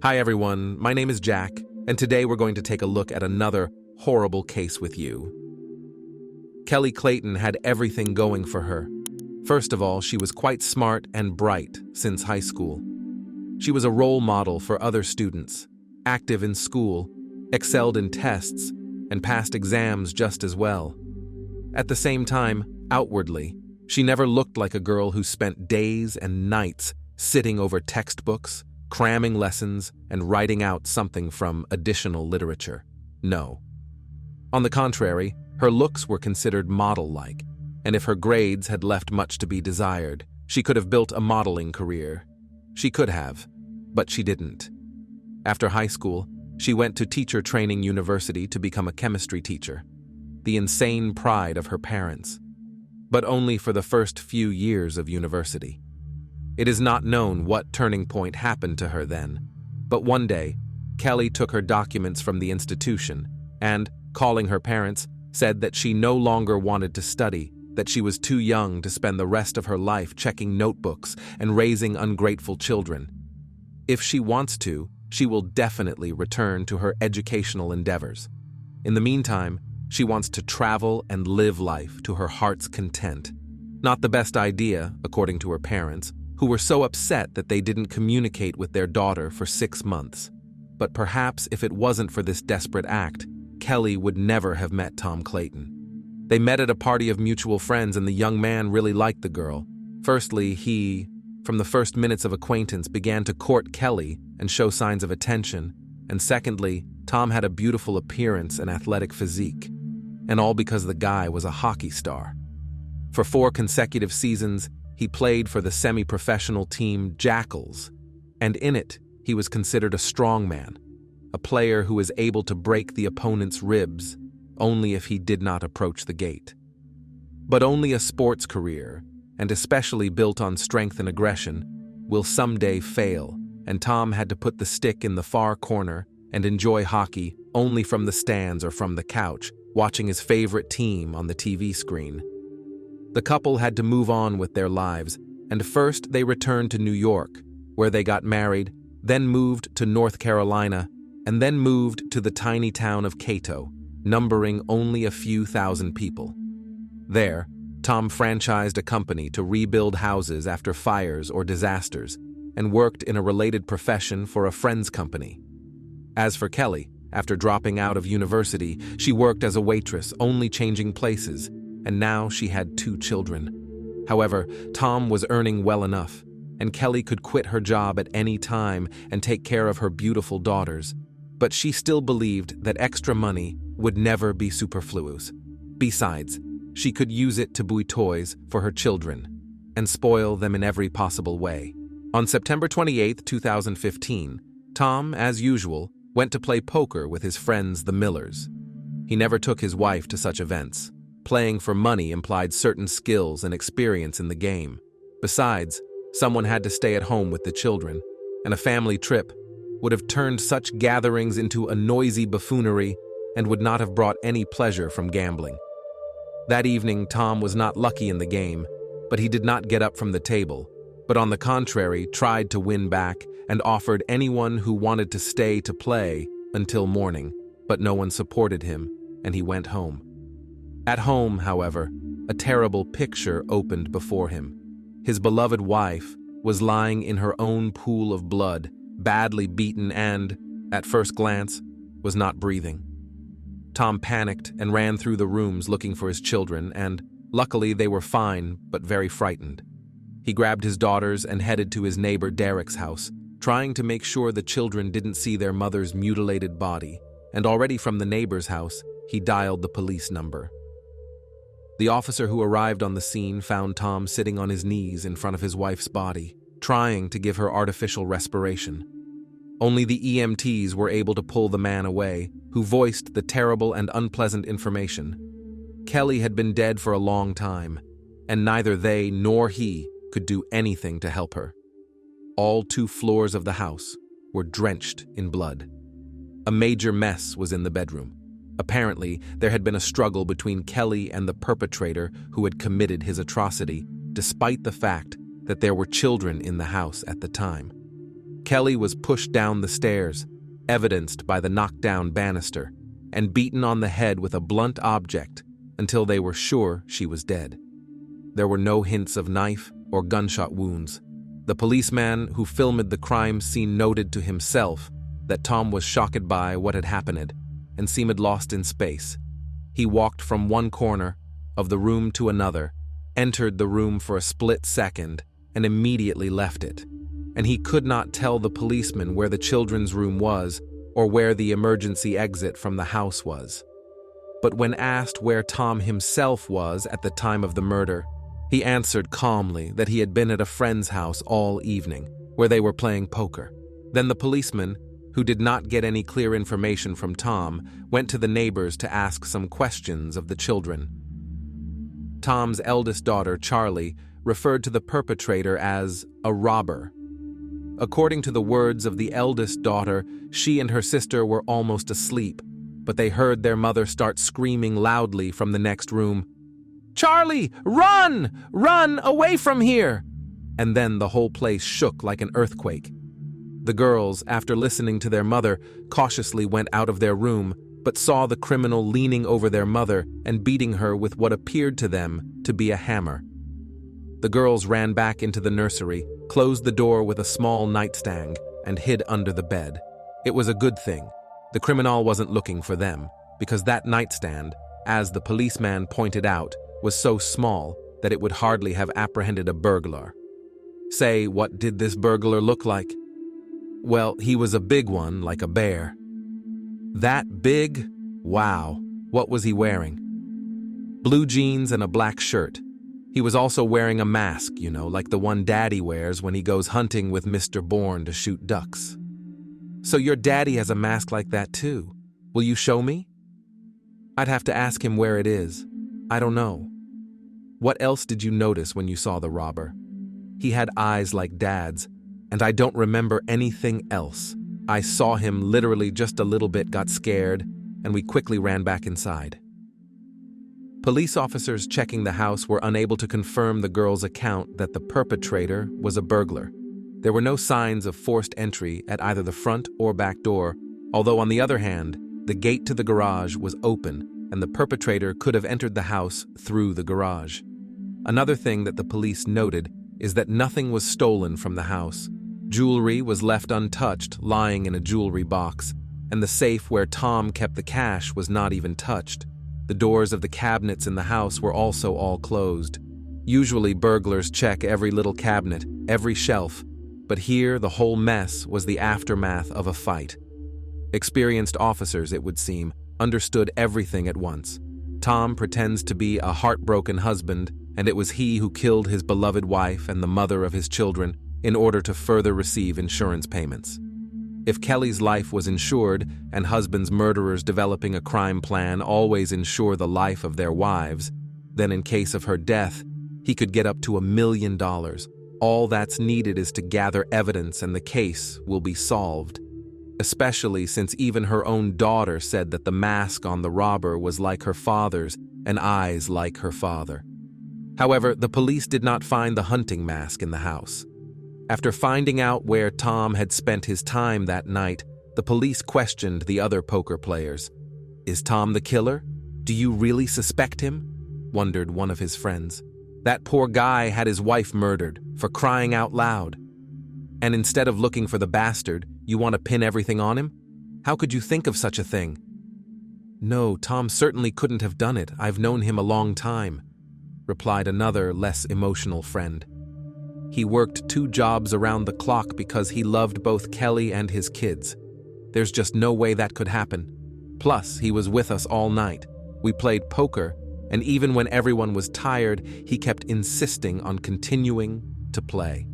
Hi everyone, my name is Jack, and today we're going to take a look at another horrible case with you. Kelley Clayton had everything going for her. First of all, she was quite smart and bright since high school. She was a role model for other students, active in school, excelled in tests, and passed exams just as well. At the same time, outwardly, she never looked like a girl who spent days and nights sitting over textbooks, cramming lessons, and writing out something from additional literature. No. On the contrary, her looks were considered model-like, and if her grades had left much to be desired, she could have built a modeling career. She could have, but she didn't. After high school, she went to teacher training university to become a chemistry teacher, the insane pride of her parents, but only for the first few years of university. It is not known what turning point happened to her then, but one day, Kelley took her documents from the institution and, calling her parents, said that she no longer wanted to study, that she was too young to spend the rest of her life checking notebooks and raising ungrateful children. If she wants to, she will definitely return to her educational endeavors. In the meantime, she wants to travel and live life to her heart's content. Not the best idea, according to her parents, who were so upset that they didn't communicate with their daughter for 6 months. But perhaps if it wasn't for this desperate act, Kelley would never have met Tom Clayton. They met at a party of mutual friends, and the young man really liked the girl. Firstly, he, from the first minutes of acquaintance, began to court Kelley and show signs of attention. And secondly, Tom had a beautiful appearance and athletic physique. And all because the guy was a hockey star. For 4 consecutive seasons, he played for the semi-professional team Jackals, and in it, he was considered a strongman, a player who is able to break the opponent's ribs only if he did not approach the gate. But only a sports career, and especially built on strength and aggression, will someday fail, and Tom had to put the stick in the far corner and enjoy hockey only from the stands or from the couch, watching his favorite team on the TV screen. The couple had to move on with their lives, and first they returned to New York, where they got married, then moved to North Carolina, and then moved to the tiny town of Cato, numbering only a few thousand people. There, Tom franchised a company to rebuild houses after fires or disasters, and worked in a related profession for a friend's company. As for Kelley, after dropping out of university, she worked as a waitress, only changing places, and now she had 2 children. However, Tom was earning well enough, and Kelley could quit her job at any time and take care of her beautiful daughters, but she still believed that extra money would never be superfluous. Besides, she could use it to buy toys for her children and spoil them in every possible way. On September 28, 2015, Tom, as usual, went to play poker with his friends the Millers. He never took his wife to such events. Playing for money implied certain skills and experience in the game. Besides, someone had to stay at home with the children, and a family trip would have turned such gatherings into a noisy buffoonery and would not have brought any pleasure from gambling. That evening, Tom was not lucky in the game, but he did not get up from the table, but on the contrary, tried to win back and offered anyone who wanted to stay to play until morning, but no one supported him, and he went home. At home, however, a terrible picture opened before him. His beloved wife was lying in her own pool of blood, badly beaten and, at first glance, was not breathing. Tom panicked and ran through the rooms looking for his children, and, luckily, they were fine but very frightened. He grabbed his daughters and headed to his neighbor Derek's house, trying to make sure the children didn't see their mother's mutilated body, and already from the neighbor's house, he dialed the police number. The officer who arrived on the scene found Tom sitting on his knees in front of his wife's body, trying to give her artificial respiration. Only the EMTs were able to pull the man away, who voiced the terrible and unpleasant information. Kelley had been dead for a long time, and neither they nor he could do anything to help her. All 2 floors of the house were drenched in blood. A major mess was in the bedroom. Apparently, there had been a struggle between Kelley and the perpetrator who had committed his atrocity, despite the fact that there were children in the house at the time. Kelley was pushed down the stairs, evidenced by the knockdown banister, and beaten on the head with a blunt object until they were sure she was dead. There were no hints of knife or gunshot wounds. The policeman who filmed the crime scene noted to himself that Tom was shocked by what had happened and seemed lost in space. He walked from one corner of the room to another, entered the room for a split second, and immediately left it. And he could not tell the policeman where the children's room was or where the emergency exit from the house was. But when asked where Tom himself was at the time of the murder, he answered calmly that he had been at a friend's house all evening, where they were playing poker. Then the policeman, who did not get any clear information from Tom, went to the neighbors to ask some questions of the children. Tom's eldest daughter, Charlie, referred to the perpetrator as a robber. According to the words of the eldest daughter, she and her sister were almost asleep, but they heard their mother start screaming loudly from the next room, "Charlie, run! Run away from here!" And then the whole place shook like an earthquake. The girls, after listening to their mother, cautiously went out of their room, but saw the criminal leaning over their mother and beating her with what appeared to them to be a hammer. The girls ran back into the nursery, closed the door with a small nightstand, and hid under the bed. It was a good thing. The criminal wasn't looking for them, because that nightstand, as the policeman pointed out, was so small that it would hardly have apprehended a burglar. Say, what did this burglar look like? Well, he was a big one, like a bear. That big? Wow. What was he wearing? Blue jeans and a black shirt. He was also wearing a mask, like the one Daddy wears when he goes hunting with Mr. Bourne to shoot ducks. So your daddy has a mask like that too. Will you show me? I'd have to ask him where it is. I don't know. What else did you notice when you saw the robber? He had eyes like Dad's, and I don't remember anything else. I saw him literally just a little bit, got scared, and we quickly ran back inside. Police officers checking the house were unable to confirm the girl's account that the perpetrator was a burglar. There were no signs of forced entry at either the front or back door, although on the other hand, the gate to the garage was open and the perpetrator could have entered the house through the garage. Another thing that the police noted is that nothing was stolen from the house. Jewelry was left untouched, lying in a jewelry box, and the safe where Tom kept the cash was not even touched. The doors of the cabinets in the house were also all closed. Usually burglars check every little cabinet, every shelf, but here the whole mess was the aftermath of a fight. Experienced officers, it would seem, understood everything at once. Tom pretends to be a heartbroken husband, and it was he who killed his beloved wife and the mother of his children in order to further receive insurance payments. If Kelley's life was insured, and husbands' murderers developing a crime plan always insure the life of their wives, then in case of her death, he could get up to $1 million. All that's needed is to gather evidence and the case will be solved. Especially since even her own daughter said that the mask on the robber was like her father's and eyes like her father. However, the police did not find the hunting mask in the house. After finding out where Tom had spent his time that night, the police questioned the other poker players. "Is Tom the killer? Do you really suspect him?" wondered one of his friends. "That poor guy had his wife murdered, for crying out loud. And instead of looking for the bastard, you want to pin everything on him? How could you think of such a thing?" "No, Tom certainly couldn't have done it. I've known him a long time," replied another, less emotional friend. "He worked 2 jobs around the clock because he loved both Kelley and his kids. There's just no way that could happen. Plus, he was with us all night. We played poker, and even when everyone was tired, he kept insisting on continuing to play."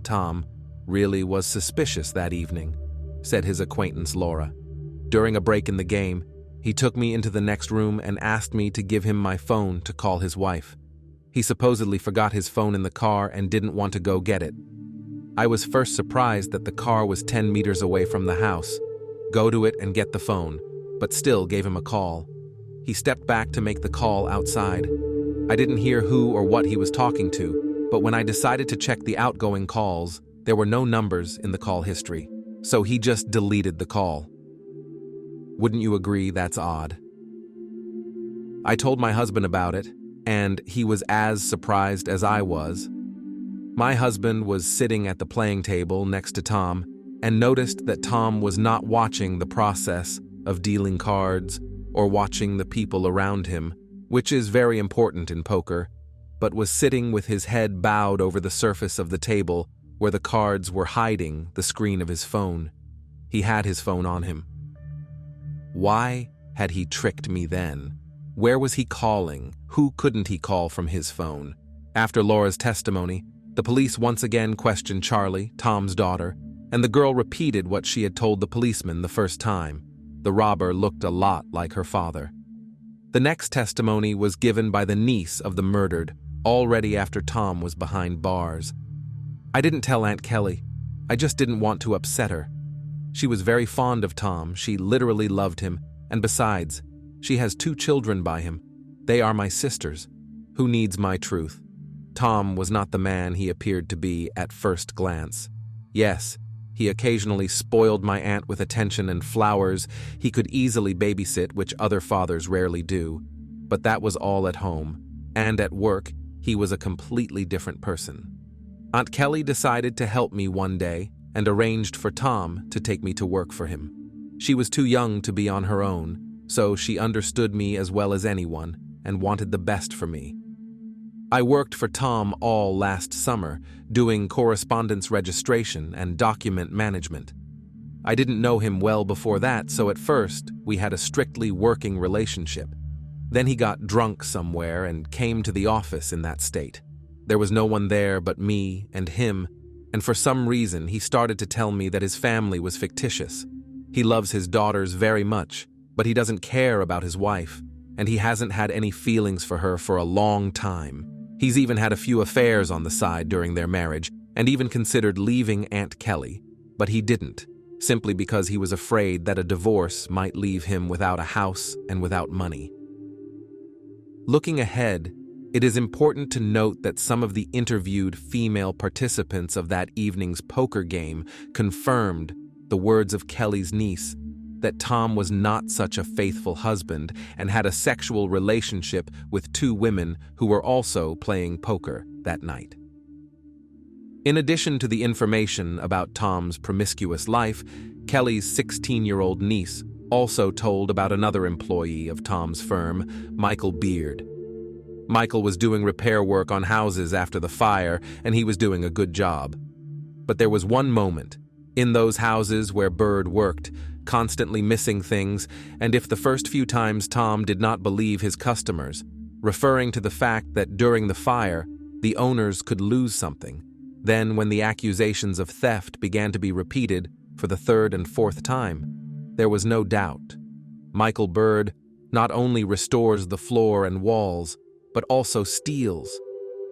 Tom really was suspicious that evening, said his acquaintance Laura. "During a break in the game, he took me into the next room and asked me to give him my phone to call his wife. He supposedly forgot his phone in the car and didn't want to go get it. I was first surprised that the car was 10 meters away from the house. Go to it and get the phone. but still gave him a call. He stepped back to make the call outside. I didn't hear who or what he was talking to, but when I decided to check the outgoing calls, there were no numbers in the call history, so he just deleted the call. Wouldn't you agree that's odd? I told my husband about it, and he was as surprised as I was. My husband was sitting at the playing table next to Tom and noticed that Tom was not watching the process of dealing cards or watching the people around him, which is very important in poker, but was sitting with his head bowed over the surface of the table where the cards were hiding the screen of his phone. He had his phone on him. Why had he tricked me then? Where was he calling? Who couldn't he call from his phone? After Laura's testimony, the police once again questioned Charlie, Tom's daughter, and the girl repeated what she had told the policeman the first time. The robber looked a lot like her father. The next testimony was given by the niece of the murdered, already after Tom was behind bars. I didn't tell Aunt Kelly. I just didn't want to upset her. She was very fond of Tom. She literally loved him, and besides, she has 2 children by him. They are my sisters. Who needs my truth? Tom was not the man he appeared to be at first glance. Yes, he occasionally spoiled my aunt with attention and flowers. He could easily babysit, which other fathers rarely do. But that was all at home. And at work, he was a completely different person. Aunt Kelly decided to help me one day and arranged for Tom to take me to work for him. She was too young to be on her own, so she understood me as well as anyone and wanted the best for me. I worked for Tom all last summer, doing correspondence registration and document management. I didn't know him well before that, so at first we had a strictly working relationship. Then he got drunk somewhere and came to the office in that state. There was no one there but me and him, and for some reason he started to tell me that his family was fictitious. He loves his daughters very much, but he doesn't care about his wife, and he hasn't had any feelings for her for a long time. He's even had a few affairs on the side during their marriage, and even considered leaving Aunt Kelly, but he didn't, simply because he was afraid that a divorce might leave him without a house and without money. Looking ahead, it is important to note that some of the interviewed female participants of that evening's poker game confirmed the words of Kelly's niece, that Tom was not such a faithful husband and had a sexual relationship with 2 women who were also playing poker that night. In addition to the information about Tom's promiscuous life, Kelly's 16-year-old niece also told about another employee of Tom's firm, Michael Beard. Michael was doing repair work on houses after the fire, and he was doing a good job. But there was one moment in those houses where Bird worked, constantly missing things, and if the first few times Tom did not believe his customers, referring to the fact that during the fire, the owners could lose something. Then, when the accusations of theft began to be repeated for the 3rd and 4th time, there was no doubt. Michael Bird not only restores the floor and walls, but also steals.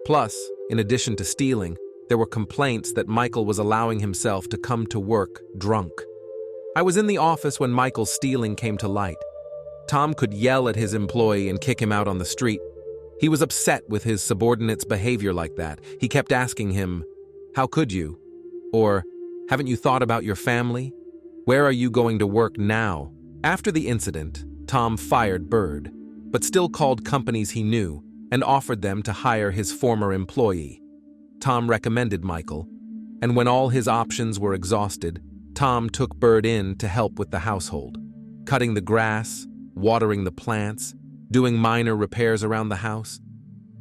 Plus, in addition to stealing, there were complaints that Michael was allowing himself to come to work drunk. I was in the office when Michael's stealing came to light. Tom could yell at his employee and kick him out on the street. He was upset with his subordinate's behavior like that. He kept asking him, "How could you?" Or, "Haven't you thought about your family? Where are you going to work now?" After the incident, Tom fired Bird, but still called companies he knew and offered them to hire his former employee. Tom recommended Michael, and when all his options were exhausted, Tom took Bird in to help with the household, cutting the grass, watering the plants, doing minor repairs around the house.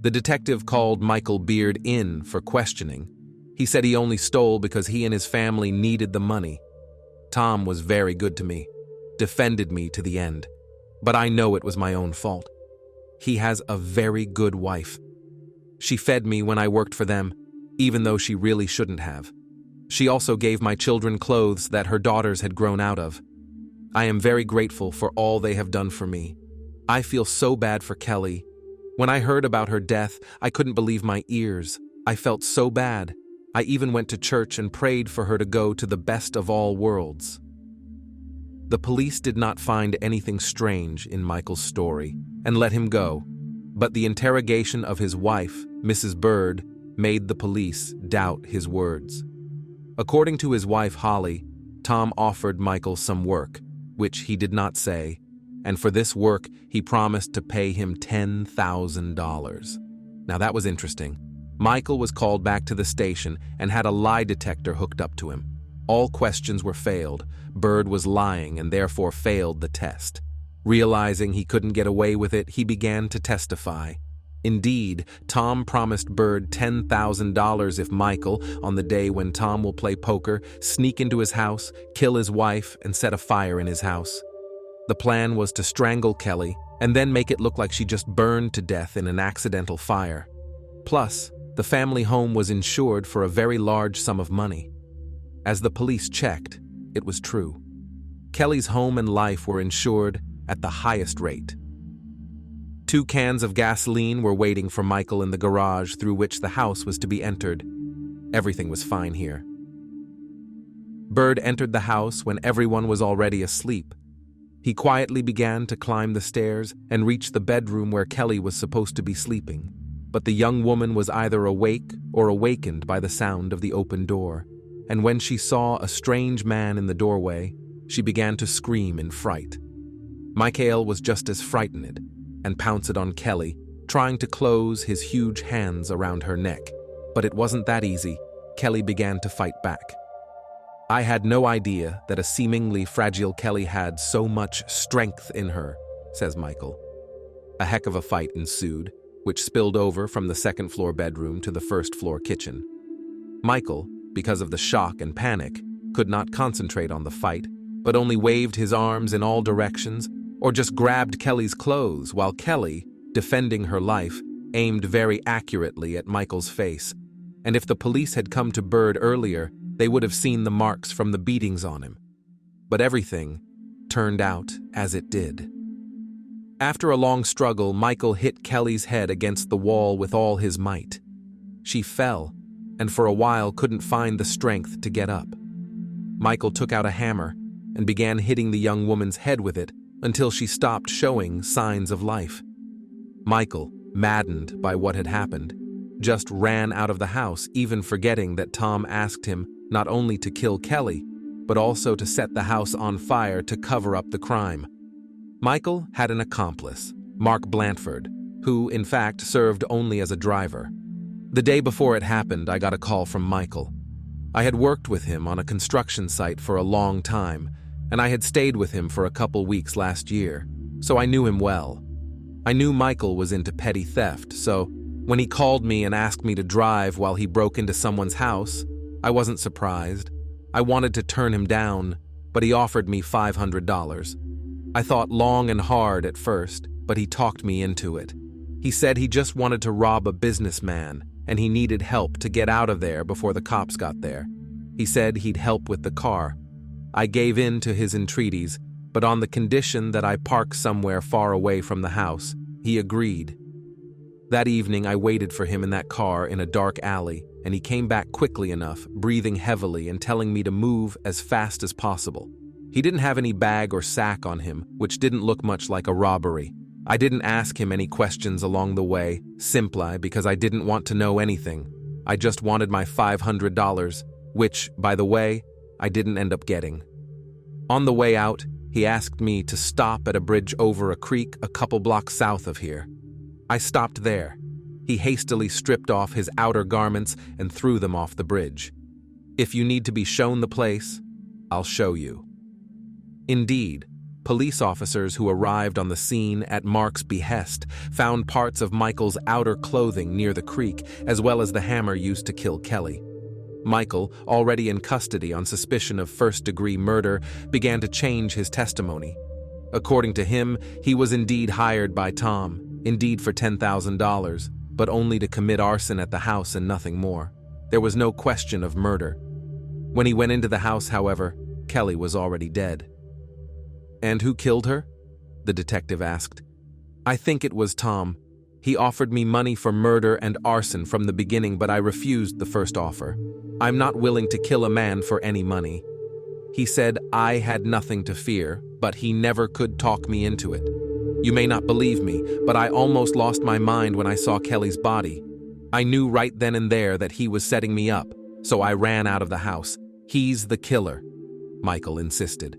The detective called Michael Beard in for questioning. He said he only stole because he and his family needed the money. Tom was very good to me, defended me to the end, but I know it was my own fault. He has a very good wife. She fed me when I worked for them, even though she really shouldn't have. She also gave my children clothes that her daughters had grown out of. I am very grateful for all they have done for me. I feel so bad for Kelly. When I heard about her death, I couldn't believe my ears. I felt so bad. I even went to church and prayed for her to go to the best of all worlds. The police did not find anything strange in Michael's story and let him go, but the interrogation of his wife, Mrs. Bird, made the police doubt his words. According to his wife, Holly, Tom offered Michael some work, which he did not say, and for this work he promised to pay him $10,000. Now that was interesting. Michael was called back to the station and had a lie detector hooked up to him. All questions were failed. Bird was lying and therefore failed the test. Realizing he couldn't get away with it, he began to testify. Indeed, Tom promised Bird $10,000 if Michael, on the day when Tom will play poker, sneak into his house, kill his wife, and set a fire in his house. The plan was to strangle Kelley and then make it look like she just burned to death in an accidental fire. Plus, the family home was insured for a very large sum of money. As the police checked, it was true. Kelley's home and life were insured at the highest rate. 2 cans of gasoline were waiting for Michael in the garage through which the house was to be entered. Everything was fine here. Bird entered the house when everyone was already asleep. He quietly began to climb the stairs and reach the bedroom where Kelley was supposed to be sleeping, but the young woman was either awake or awakened by the sound of the open door, and when she saw a strange man in the doorway, she began to scream in fright. Michael was just as frightened and pounced on Kelley, trying to close his huge hands around her neck. But it wasn't that easy. Kelley began to fight back. I had no idea that a seemingly fragile Kelley had so much strength in her, says Michael. A heck of a fight ensued, which spilled over from the second-floor bedroom to the first-floor kitchen. Michael, because of the shock and panic, could not concentrate on the fight, but only waved his arms in all directions or just grabbed Kelley's clothes while Kelley, defending her life, aimed very accurately at Michael's face. And if the police had come to Bird earlier, they would have seen the marks from the beatings on him. But everything turned out as it did. After a long struggle, Michael hit Kelley's head against the wall with all his might. She fell, and for a while couldn't find the strength to get up. Michael took out a hammer and began hitting the young woman's head with it until she stopped showing signs of life. Michael, maddened by what had happened, just ran out of the house, even forgetting that Tom asked him not only to kill Kelley, but also to set the house on fire to cover up the crime. Michael had an accomplice, Mark Blanford, who, in fact, served only as a driver. The day before it happened, I got a call from Michael. I had worked with him on a construction site for a long time, and I had stayed with him for a couple weeks last year, so I knew him well. I knew Michael was into petty theft, so when he called me and asked me to drive while he broke into someone's house, I wasn't surprised. I wanted to turn him down, but he offered me $500. I thought long and hard at first, but he talked me into it. He said he just wanted to rob a businessman, and he needed help to get out of there before the cops got there. He said he'd help with the car. I gave in to his entreaties, but on the condition that I park somewhere far away from the house. He agreed. That evening, I waited for him in that car in a dark alley, and he came back quickly enough, breathing heavily and telling me to move as fast as possible. He didn't have any bag or sack on him, which didn't look much like a robbery. I didn't ask him any questions along the way, simply because I didn't want to know anything. I just wanted my $500, which, by the way, I didn't end up getting. On the way out, he asked me to stop at a bridge over a creek a couple blocks south of here. I stopped there. He hastily stripped off his outer garments and threw them off the bridge. If you need to be shown the place, I'll show you. Indeed, police officers who arrived on the scene at Mark's behest found parts of Michael's outer clothing near the creek, as well as the hammer used to kill Kelley. Michael, already in custody on suspicion of first-degree murder, began to change his testimony. According to him, he was indeed hired by Tom, indeed for $10,000, but only to commit arson at the house and nothing more. There was no question of murder. When he went into the house, however, Kelley was already dead. "And who killed her?" the detective asked. "I think it was Tom. He offered me money for murder and arson from the beginning, but I refused the first offer. I'm not willing to kill a man for any money. He said I had nothing to fear, but he never could talk me into it. You may not believe me, but I almost lost my mind when I saw Kelley's body. I knew right then and there that he was setting me up, so I ran out of the house. He's the killer, Michael insisted.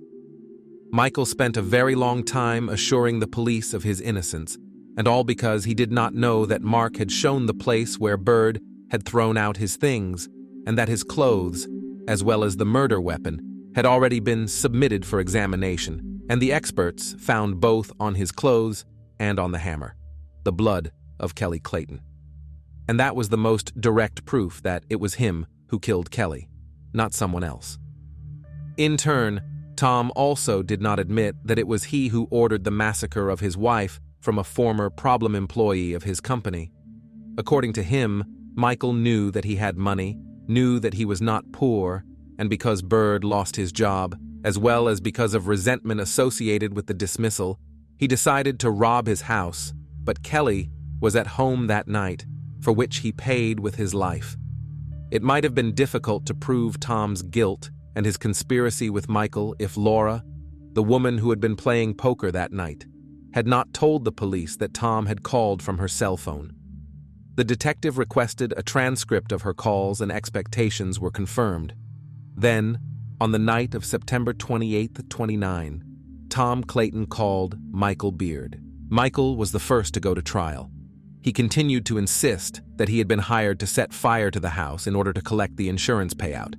Michael spent a very long time assuring the police of his innocence, and all because he did not know that Mark had shown the place where Bird had thrown out his things, and that his clothes, as well as the murder weapon, had already been submitted for examination, and the experts found both on his clothes and on the hammer, the blood of Kelley Clayton. And that was the most direct proof that it was him who killed Kelley, not someone else. In turn, Tom also did not admit that it was he who ordered the massacre of his wife from a former problem employee of his company. According to him, Michael knew that he had money, knew that he was not poor, and because Bird lost his job, as well as because of resentment associated with the dismissal, he decided to rob his house, but Kelley was at home that night, for which he paid with his life. It might have been difficult to prove Tom's guilt and his conspiracy with Michael if Laura, the woman who had been playing poker that night, had not told the police that Tom had called from her cell phone. The detective requested a transcript of her calls and expectations were confirmed. Then, on the night of September 28th, 29, Tom Clayton called Michael Beard. Michael was the first to go to trial. He continued to insist that he had been hired to set fire to the house in order to collect the insurance payout.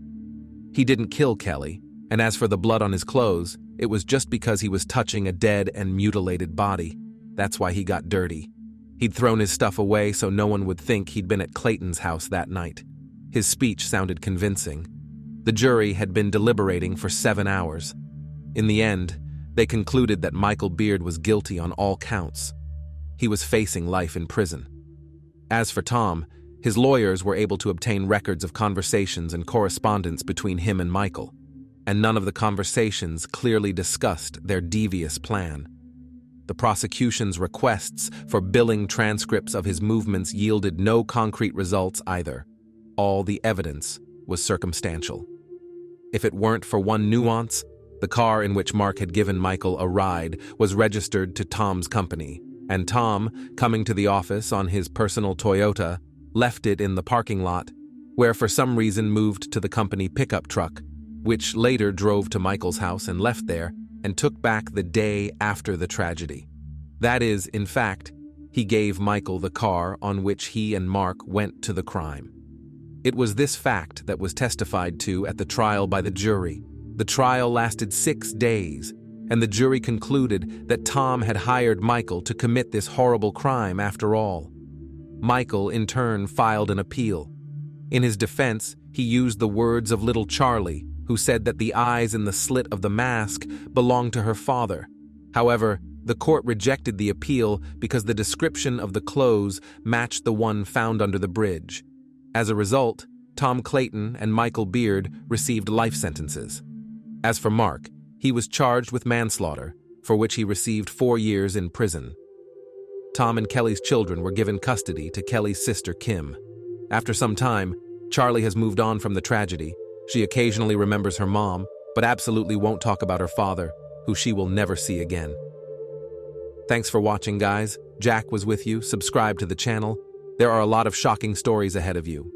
He didn't kill Kelley, and as for the blood on his clothes, it was just because he was touching a dead and mutilated body. That's why he got dirty. He'd thrown his stuff away so no one would think he'd been at Clayton's house that night. His speech sounded convincing. The jury had been deliberating for 7 hours. In the end, they concluded that Michael Beard was guilty on all counts. He was facing life in prison. As for Tom, his lawyers were able to obtain records of conversations and correspondence between him and Michael, and none of the conversations clearly discussed their devious plan. The prosecution's requests for billing transcripts of his movements yielded no concrete results either. All the evidence was circumstantial. If it weren't for one nuance, the car in which Mark had given Michael a ride was registered to Tom's company, and Tom, coming to the office on his personal Toyota, left it in the parking lot, where for some reason moved to the company pickup truck, which later drove to Michael's house and left there, and took back the day after the tragedy. That is, in fact, he gave Michael the car on which he and Mark went to the crime. It was this fact that was testified to at the trial by the jury. The trial lasted 6 days, and the jury concluded that Tom had hired Michael to commit this horrible crime after all. Michael, in turn, filed an appeal. In his defense, he used the words of little Charlie, who said that the eyes in the slit of the mask belonged to her father. However, the court rejected the appeal because the description of the clothes matched the one found under the bridge. As a result, Tom Clayton and Michael Beard received life sentences. As for Mark, he was charged with manslaughter, for which he received 4 years in prison. Tom and Kelley's children were given custody to Kelley's sister Kim. After some time, Charlie has moved on from the tragedy. She occasionally remembers her mom, but absolutely won't talk about her father, who she will never see again. Thanks for watching, guys. Jack was with you. Subscribe to the channel. There are a lot of shocking stories ahead of you.